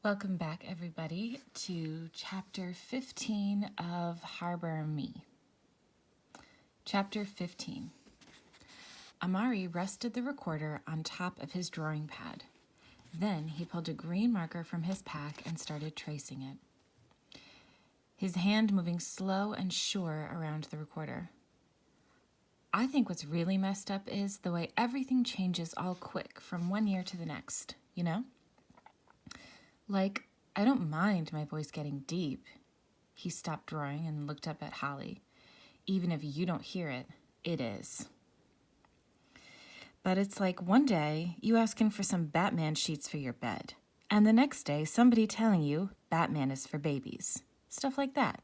Welcome back, everybody, to Chapter 15 of Harbor Me. Chapter 15. Amari rested the recorder on top of his drawing pad. Then he pulled a green marker from his pack and started tracing it, his hand moving slow and sure around the recorder. I think what's really messed up is the way everything changes all quick from one year to the next, you know? Like, I don't mind my voice getting deep. He stopped drawing and looked up at Holly. Even if you don't hear it, it is. But it's like one day you asking for some Batman sheets for your bed, and the next day somebody telling you Batman is for babies. Stuff like that.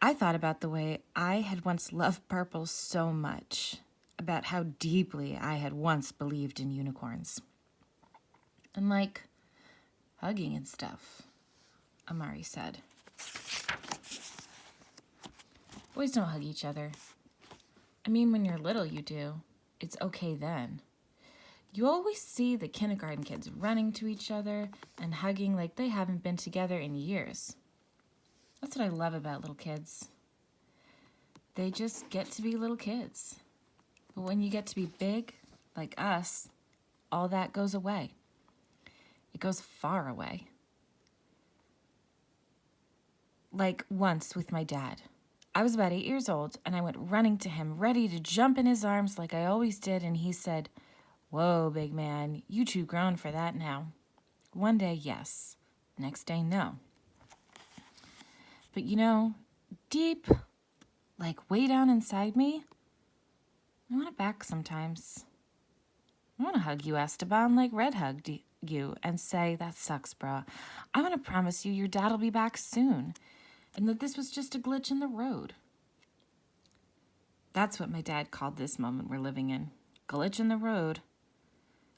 I thought about the way I had once loved purple so much, about how deeply I had once believed in unicorns. And like, hugging and stuff, Amari said. Boys don't hug each other. I mean, when you're little, you do. It's okay then. You always see the kindergarten kids running to each other and hugging like they haven't been together in years. That's what I love about little kids. They just get to be little kids. But when you get to be big, like us, all that goes away. It goes far away. Like once with my dad. I was about 8 years old, and I went running to him, ready to jump in his arms like I always did, and he said, "Whoa, big man, you too grown for that now." One day, yes. Next day, no. But you know, deep, like way down inside me, I want it back sometimes. I want to hug you, Esteban, like Red hugged you, and say, "That sucks, bro. I want to promise you your dad'll be back soon, and that this was just a glitch in the road." That's what my dad called this moment we're living in. Glitch in the road.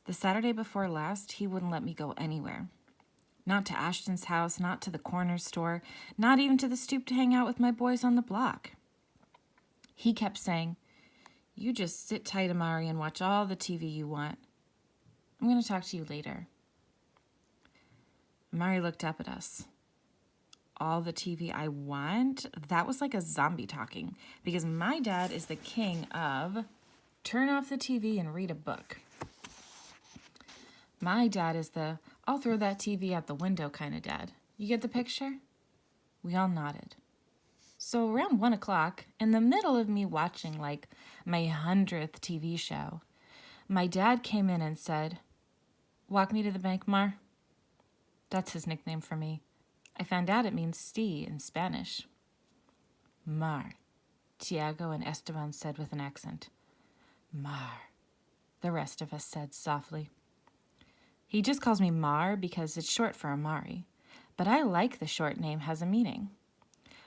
The Saturday before last, he wouldn't let me go anywhere. Not to Ashton's house, not to the corner store, not even to the stoop to hang out with my boys on the block. He kept saying, "You just sit tight, Amari, and watch all the TV you want. I'm going to talk to you later." Amari looked up at us. All the TV I want? That was like a zombie talking, because my dad is the king of turn off the TV and read a book. My dad is the I'll throw that TV out the window kind of dad. You get the picture? We all nodded. So around 1 o'clock, in the middle of me watching like my 100th TV show, my dad came in and said, "Walk me to the bank, Mar." That's his nickname for me. I found out it means "see" in Spanish. "Mar," Tiago and Esteban said with an accent. "Mar," the rest of us said softly. He just calls me Mar because it's short for Amari, but I like the short name has a meaning.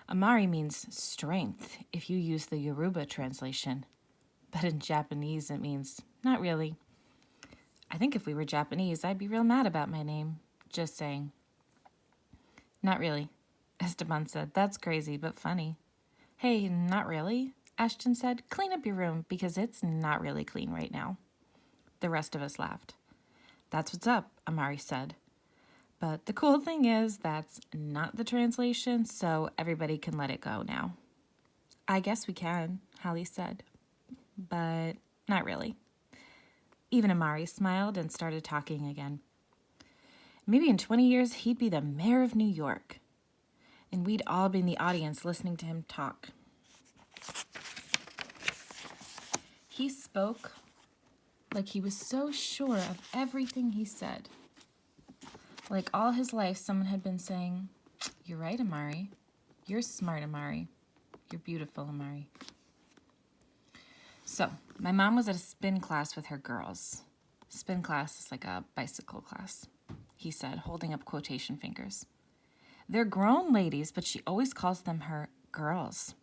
Amari means strength if you use the Yoruba translation, but in Japanese it means not really. I think if we were Japanese, I'd be real mad about my name. Just saying. "Not really," Esteban said. "That's crazy, but funny." "Hey, not really," Ashton said. "Clean up your room because it's not really clean right now." The rest of us laughed. "That's what's up," Amari said. But the cool thing is that's not the translation, so everybody can let it go now. "I guess we can," Holly said. But not really. Even Amari smiled and started talking again. Maybe in 20 years he'd be the mayor of New York, and we'd all be in the audience listening to him talk. He spoke like he was so sure of everything he said. Like all his life, someone had been saying, "You're right, Amari. You're smart, Amari. You're beautiful, Amari." So, my mom was at a spin class with her girls. Spin class is like a bicycle class, he said, holding up quotation fingers. "They're grown ladies, but she always calls them her girls.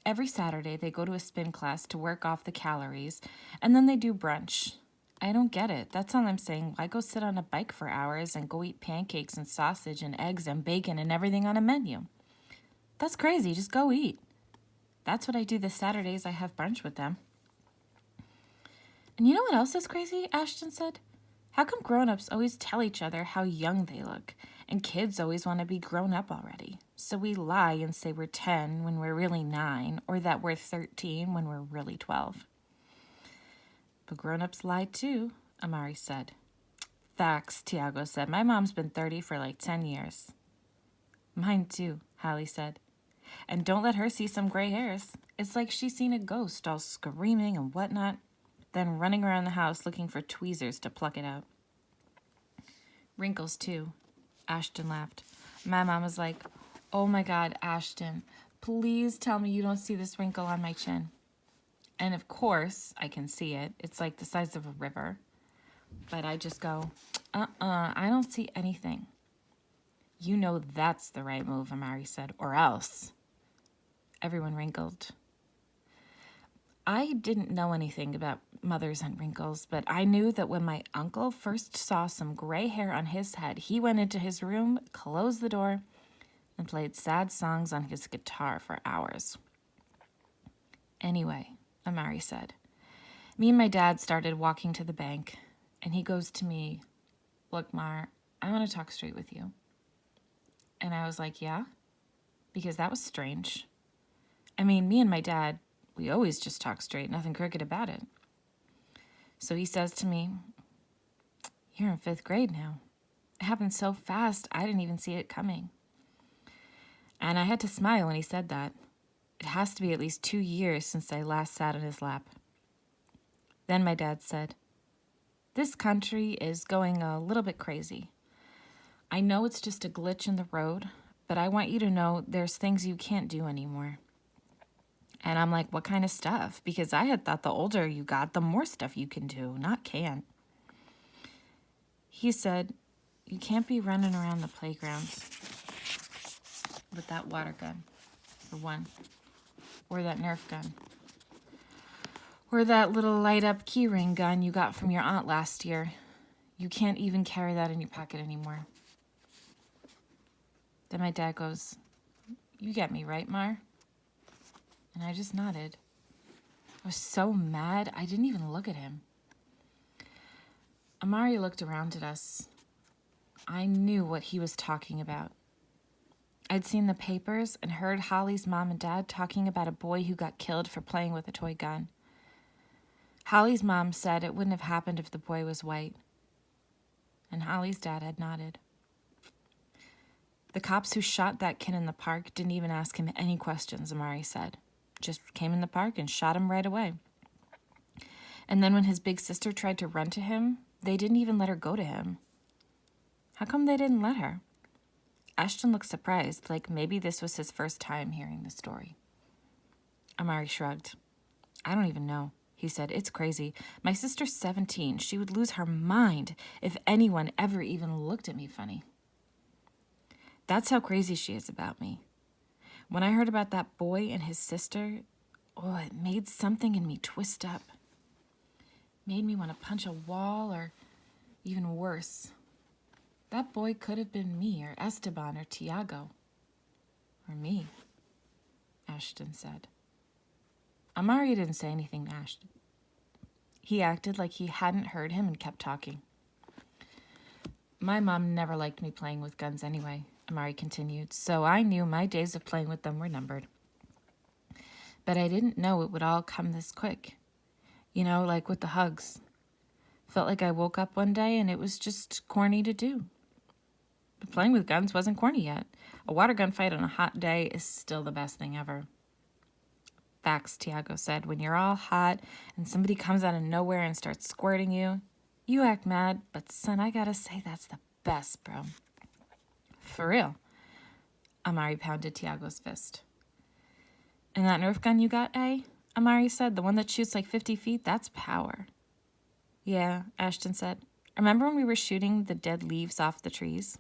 Every Saturday, they go to a spin class to work off the calories, and then they do brunch. I don't get it. That's all I'm saying. Why go sit on a bike for hours and go eat pancakes and sausage and eggs and bacon and everything on a menu? That's crazy. Just go eat." That's what I do the Saturdays I have brunch with them. "And you know what else is crazy?" Ashton said. How come grown-ups always tell each other how young they look, and kids always want to be grown up already? So we lie and say we're 10 when we're really 9, or that we're 13 when we're really 12. But grown-ups lie too, Amari said. Facts, Tiago said. My mom's been 30 for like 10 years. Mine too, Hallie said. And don't let her see some gray hairs. It's like she's seen a ghost all screaming and whatnot, then running around the house looking for tweezers to pluck it out. Wrinkles too, Ashton laughed. My mom was like, oh my God, Ashton, please tell me you don't see this wrinkle on my chin. And of course, I can see it. It's like the size of a river. But I just go, I don't see anything. You know that's the right move, Amari said, or else. Everyone wrinkled. I didn't know anything about mothers and wrinkles, but I knew that when my uncle first saw some gray hair on his head, he went into his room, closed the door, and played sad songs on his guitar for hours. Anyway, Amari said, me and my dad started walking to the bank, and he goes to me, look, Mar, I want to talk straight with you. And I was like, yeah? Because that was strange. I mean, me and my dad, we always just talk straight, nothing crooked about it. So he says to me, you're in 5th grade now. It happened so fast, I didn't even see it coming. And I had to smile when he said that. It has to be at least 2 years since I last sat in his lap. Then my dad said, this country is going a little bit crazy. I know it's just a glitch in the road, but I want you to know there's things you can't do anymore. And I'm like, what kind of stuff? Because I had thought the older you got, the more stuff you can do, not can't. He said, you can't be running around the playgrounds with that water gun, for one, or that Nerf gun, or that little light-up keyring gun you got from your aunt last year. You can't even carry that in your pocket anymore. Then my dad goes, you get me, right, Mar? And I just nodded. I was so mad, I didn't even look at him. Amari looked around at us. I knew what he was talking about. I'd seen the papers and heard Holly's mom and dad talking about a boy who got killed for playing with a toy gun. Holly's mom said it wouldn't have happened if the boy was white. And Holly's dad had nodded. The cops who shot that kid in the park didn't even ask him any questions, Amari said. Just came in the park and shot him right away. And then when his big sister tried to run to him, they didn't even let her go to him. How come they didn't let her? Ashton looked surprised, like maybe this was his first time hearing the story. Amari shrugged. I don't even know, he said. It's crazy. My sister's 17. She would lose her mind if anyone ever even looked at me funny. That's how crazy she is about me. When I heard about that boy and his sister, it made something in me twist up. Made me want to punch a wall, or even worse. That boy could have been me, or Esteban, or Tiago. Or me, Ashton said. Amari didn't say anything to Ashton. He acted like he hadn't heard him and kept talking. My mom never liked me playing with guns anyway, Amari continued, so I knew my days of playing with them were numbered. But I didn't know it would all come this quick. You know, like with the hugs. Felt like I woke up one day and it was just corny to do. But playing with guns wasn't corny yet. A water gun fight on a hot day is still the best thing ever. Facts, Tiago said. When you're all hot and somebody comes out of nowhere and starts squirting you, you act mad, but son, I gotta say that's the best, bro. For real. Amari pounded Tiago's fist. And that Nerf gun you got, eh? Amari said, the one that shoots like 50 feet, that's power. Yeah, Ashton said. Remember when we were shooting the dead leaves off the trees?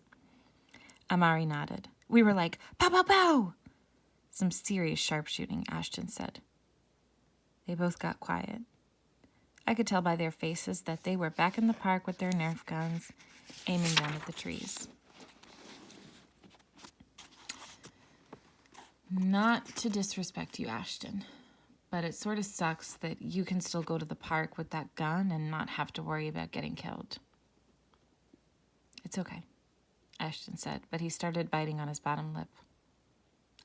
Amari nodded. We were like, pow, pow, pow! Some serious sharpshooting, Ashton said. They both got quiet. I could tell by their faces that they were back in the park with their Nerf guns, aiming down at the trees. Not to disrespect you, Ashton, but it sort of sucks that you can still go to the park with that gun and not have to worry about getting killed. It's okay, Ashton said, but he started biting on his bottom lip.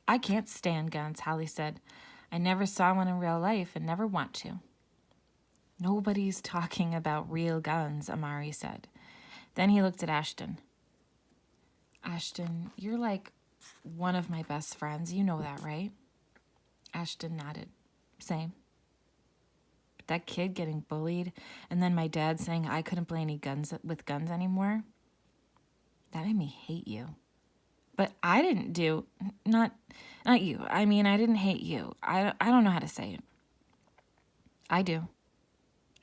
I can't stand guns, Holly said. I never saw one in real life and never want to. Nobody's talking about real guns, Amari said. Then he looked at Ashton. Ashton, you're like one of my best friends. You know that, right? Ashton nodded. Same. But that kid getting bullied, and then my dad saying I couldn't play any guns with guns anymore, that made me hate you. But I didn't do, not you. I mean, I didn't hate you. I don't know how to say it. I do.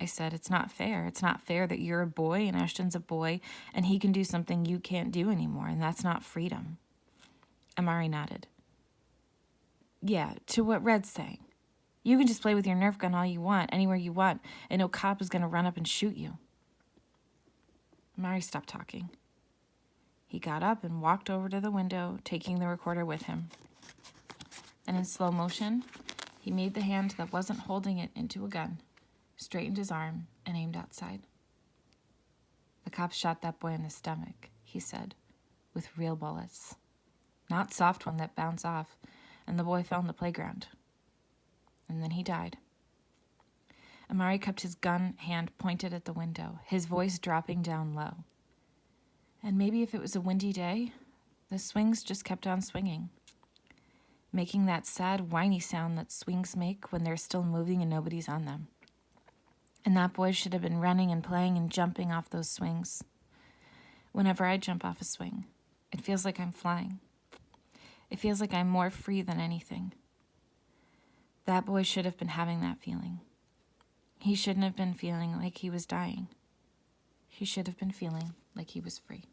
I said, it's not fair. It's not fair that you're a boy and Ashton's a boy and he can do something you can't do anymore, and that's not freedom. Amari nodded. Yeah, to what Red's saying. You can just play with your Nerf gun all you want, anywhere you want, and no cop is going to run up and shoot you. Amari stopped talking. He got up and walked over to the window, taking the recorder with him. And in slow motion, he made the hand that wasn't holding it into a gun, straightened his arm, and aimed outside. The cop shot that boy in the stomach, he said, with real bullets. Not soft ones that bounce off, and the boy fell in the playground. And then he died. Amari kept his gun hand pointed at the window, his voice dropping down low. And maybe if it was a windy day, the swings just kept on swinging, making that sad, whiny sound that swings make when they're still moving and nobody's on them. And that boy should have been running and playing and jumping off those swings. Whenever I jump off a swing, it feels like I'm flying. It feels like I'm more free than anything. That boy should have been having that feeling. He shouldn't have been feeling like he was dying. He should have been feeling like he was free.